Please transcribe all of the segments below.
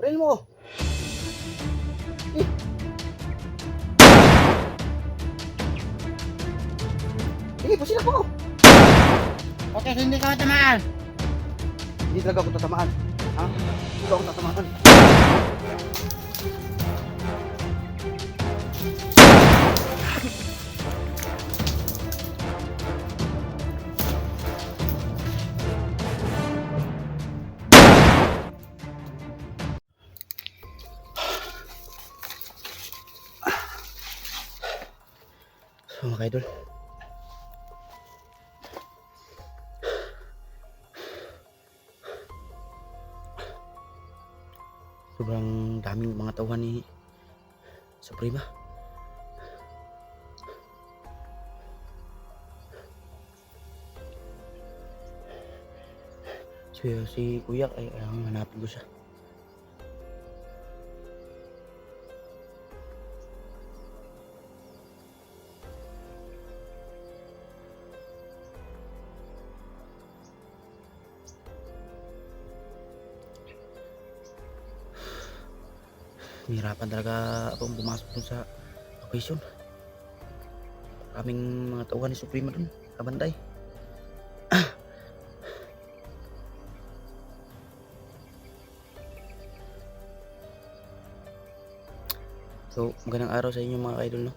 Patayin mo. Eh. Sige, pusila po. Okay, hindi ka matamaan. Hindi talaga ako tatamaan. Ha? Hindi ako tatamaan. So mga idol, sobrang daming mga tauhan ni Suprema. Si Kuya ay hanapin ko siya. Nahirapan talaga akong pumasok dun sa location. Maraming mga tauhan ni Suprema dun, kabantay. So, magandang araw sa inyo mga idol, no?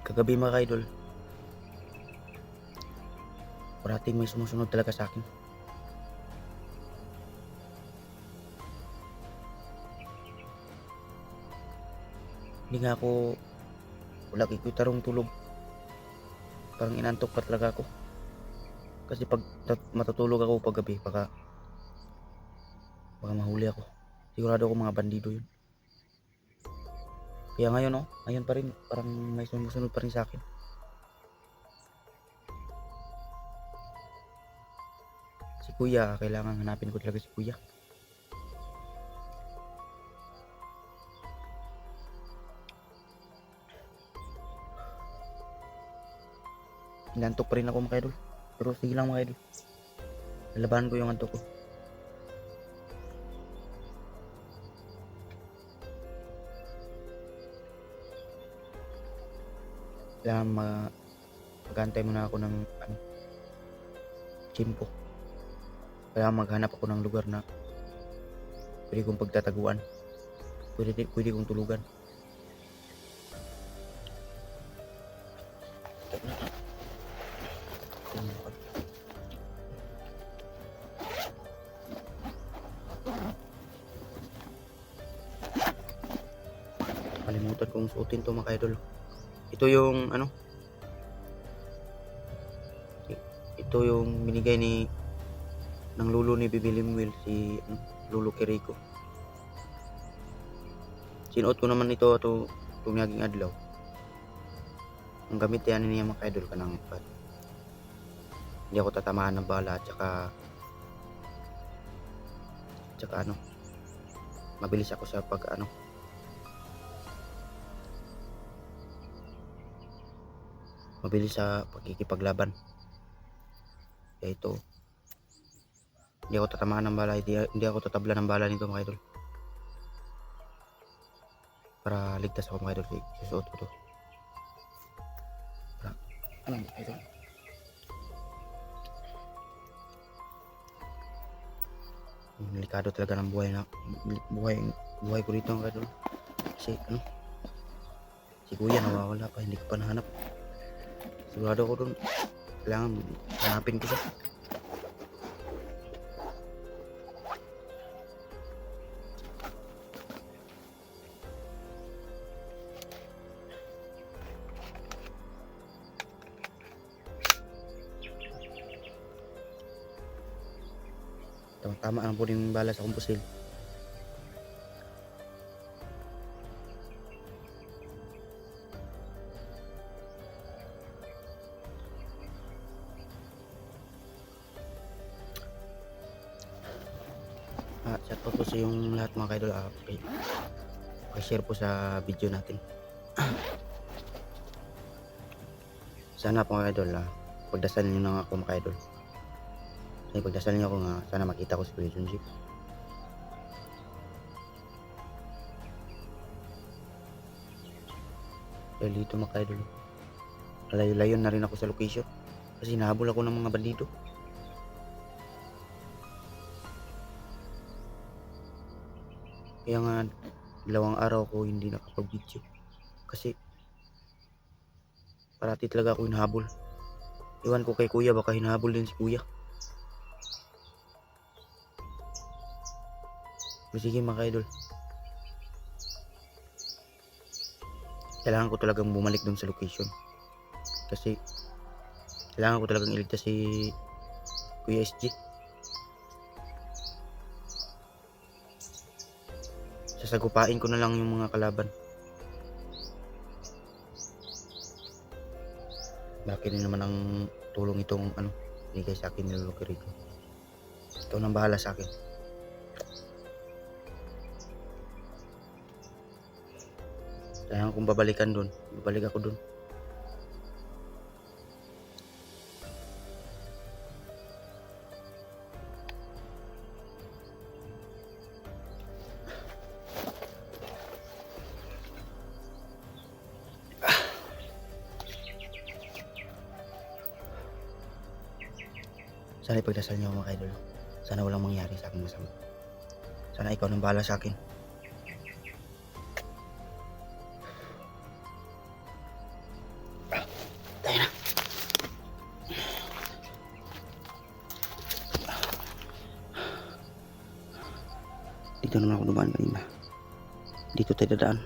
Kagabi mga idol, parating may sumusunod talaga sa akin. Hindi nga ako, lagi ko tarong tulog. Parang inantok pa talaga ako. Kasi pag matutulog ako paggabi, baka mahuli ako. Sigurado ako mga bandido yun. Kaya ngayon, no, ngayon pa rin, parang may sumusunod pa rin sa akin. Si Kuya, kailangan hanapin ko talaga si Kuya. Inantok pa rin ako mga idol. Pero sige lang mga idol. Lalabanan ko yung antok ko. Kailangan mag-antay muna ako ng tiyempo. Kailangan maghanap ako ng lugar na pwede kong pagtataguan. Pwede kong tulugan. Kalimutan kong suotin to mga idol. Ito yung ito yung binigay ng lulo ni Bibi Limwil, si Lolo Kiriko. Sinuot ko naman ito itong naging adlaw. Ang gamit yan niya mga idol kanang ipat. Hindi ako tatamaan ng bala at saka mabilis ako sa mabilis sa pagkikipaglaban. Kaya ito, hindi ako tatamaan ng bala, hindi ako tatabla ng bala nito mga idol. Para ligtas ako mga idol, susuot ko to. Para, mga idol. Delikado talaga ng buhay ko dito mga idol. Kasi si Kuya nawawala pa, hindi ko pa nahanap. Sigurado ko dun, kailangan hanapin ko siya. Tama ang po yung bala sa kumpusil. Shoutout po sa yung lahat mga kaidol. Okay, share po sa video natin. Sana po mga idol, pagdasal niyo na ako mga idol. Ay, pagdasal niyo ako nga sana makita ko si Kuya Junjie. Dahil dito mga idol, malayo-layo na rin ako sa location kasi nahabol ako ng mga bandido. Kaya nga 2 araw ko hindi nakapag-video kasi parati talaga ako hinahabol. Iwan ko kay kuya, baka hinahabol din si kuya. Pero sige mga idol, kailangan ko talagang bumalik dun sa location kasi kailangan ko talagang iligtas si Kuya SG. Sasagupain ko na lang yung mga kalaban. Laki rin naman ang tulong itong binigay sa akin ni Lolo Kirito. Ikaw nang bahala sa akin. Kailangan kong babalikan doon. Babalik ako doon. Sana ipagdasal niyo ako mga idol. Sana walang mangyari sa akin masama. Sana ikaw nang bahala sa akin. Tayo na. Dito naman ako dumaan kanina. Dito tayo dadaan.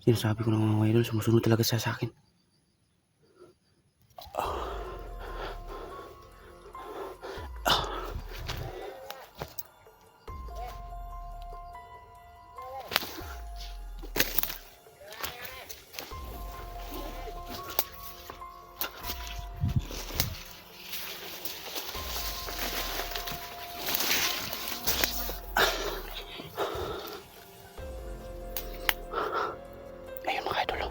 Sinasabi ko ng mga idol, sumusunod talaga siya sa akin. Ayun mga idol.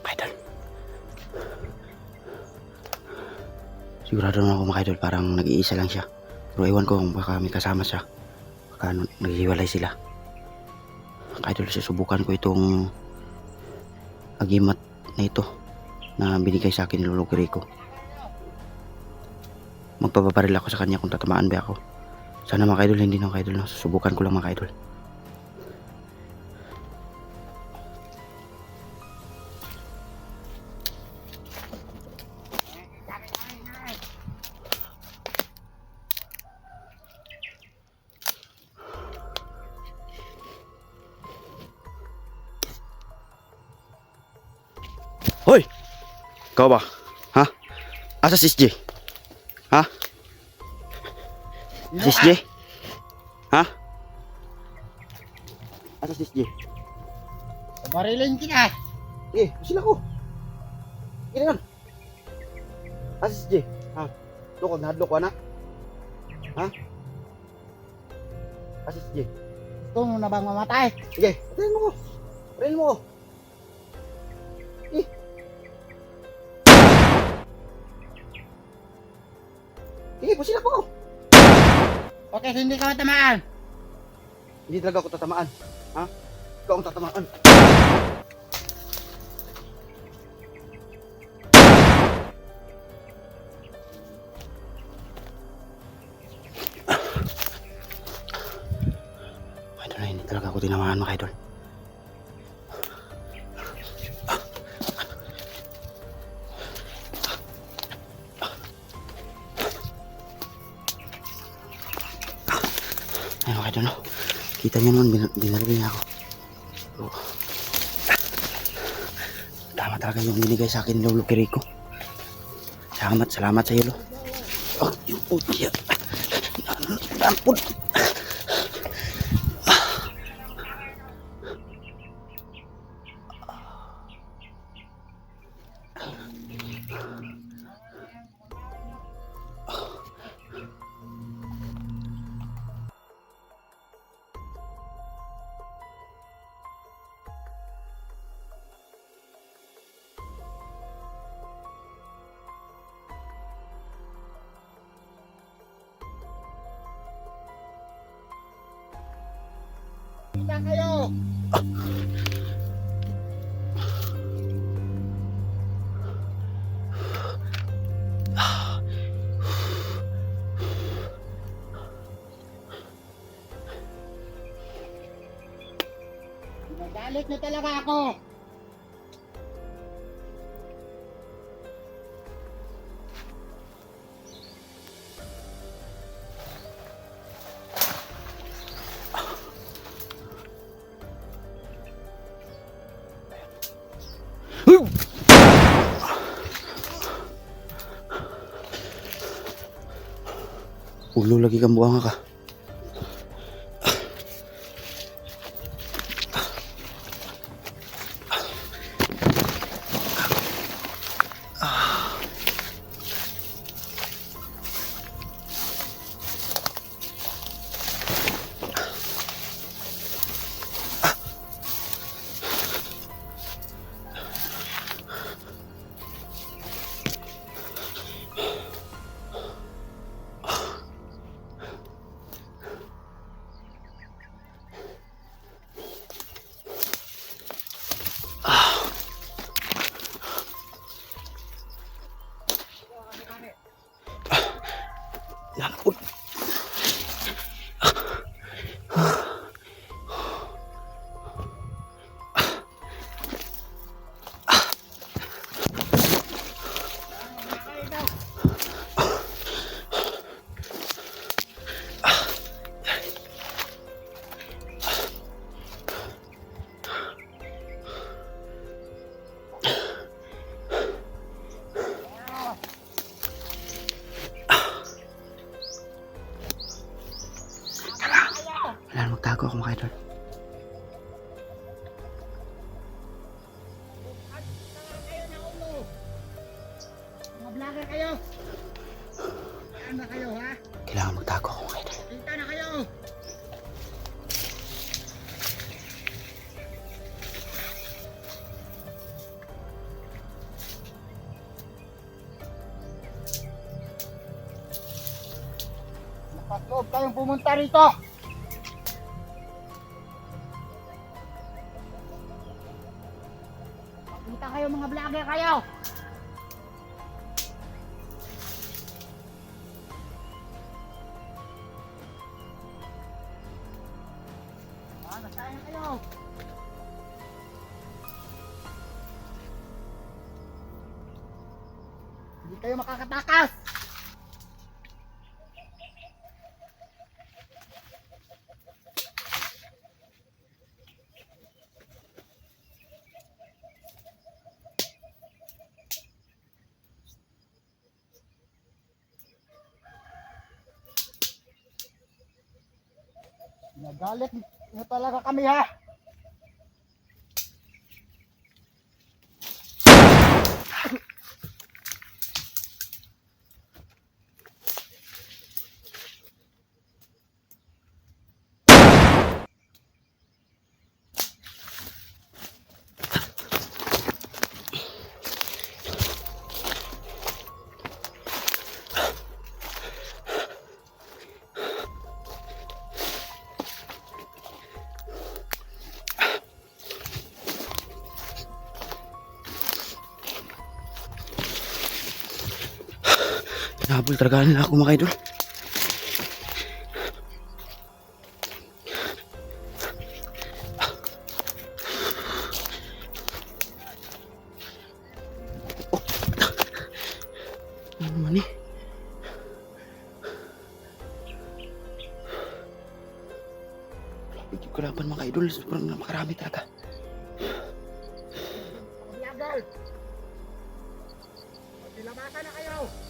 Idol. Sigurado na ako mga idol, parang nag-iisa lang siya. Pero ewan ko kung baka may kasama siya. Baka naghiwalay sila. Mga idol, susubukan ko itong agimat na ito na binigay sa akin ni Lolo Kiriko. Magpapabaril ako sa kanya kung tatamaan ba ako. Sana mga idol, hindi na mga idol. Susubukan ko lang mga idol. Hoy! Ikaw ba? Ha? Asa si SJ? Ha? Si SJ? Ha? Asa si SJ? Barilin kita. Eh, sila ko. Kaya yan. Asa si SJ? Ha? Lukog na hadlok na? Ha? Asa si SJ? Gusto mo na bang mamatay? Sige, patayin mo ko. Patayin mo ko. Eh. Sige, pusila ko. Okay, hindi ka matamaan. Hindi talaga ako tatamaan. Ha? Ikaw ang tatamaan. Kailangan mga idol. Ayun mga idol, no? Kita nyo naman, binaril niya ako. Oh. Tama talaga yung binigay sa akin Lolo Kiriko. Salamat sa iyo, Lo. Oh, yung putya. Ampun. Kita kayo. Nagalit na talaga ako. Ulo lagi kang buang ka. Yan po. Kailangan magtago ako mga idol. Mga vlogger kayo. Saan na kayo, ha? Kailangan magtago ako mga idol. Kita na kayo. Napatloob kayong pumunta rito. Makita kayo mga vlogger kayo. Nasaan kayo? Hindi kayo makakatakas. Nagalit na talaga kami, ha. Hinabol talaga nila ako mga idol. Hindi ko laban mga idol. Sobrang makarami talaga. Mga vlogger. Magsilabasan na kayo.